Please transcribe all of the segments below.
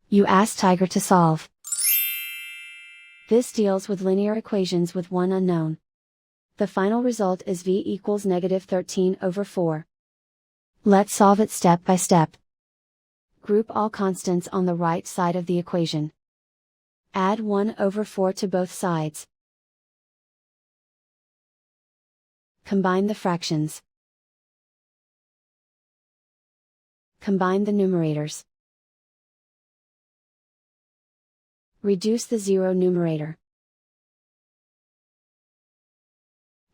You ask Tiger to solve. This deals with linear equations with one unknown. The final result is v equals -13/4. Let's solve it step by step. Group all constants on the right side of the equation. Add 1/4 to both sides. Combine the fractions. Combine the numerators. Reduce the zero numerator.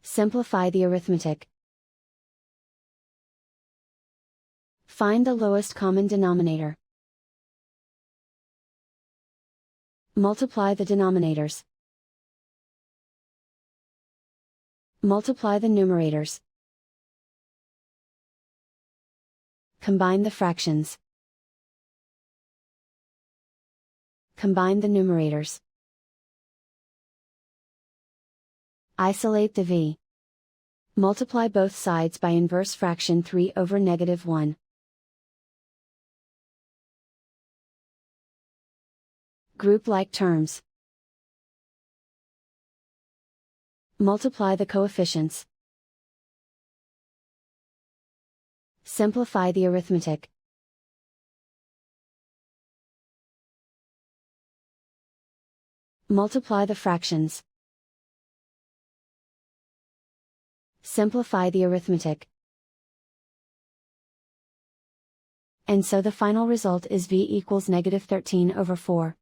Simplify the arithmetic. Find the lowest common denominator. Multiply the denominators. Multiply the numerators. Combine the fractions. Combine the numerators. Isolate the v. Multiply both sides by inverse fraction 3/-1. Group like terms. Multiply the coefficients. Simplify the arithmetic. Multiply the fractions. Simplify the arithmetic. And so the final result is v equals -13/4.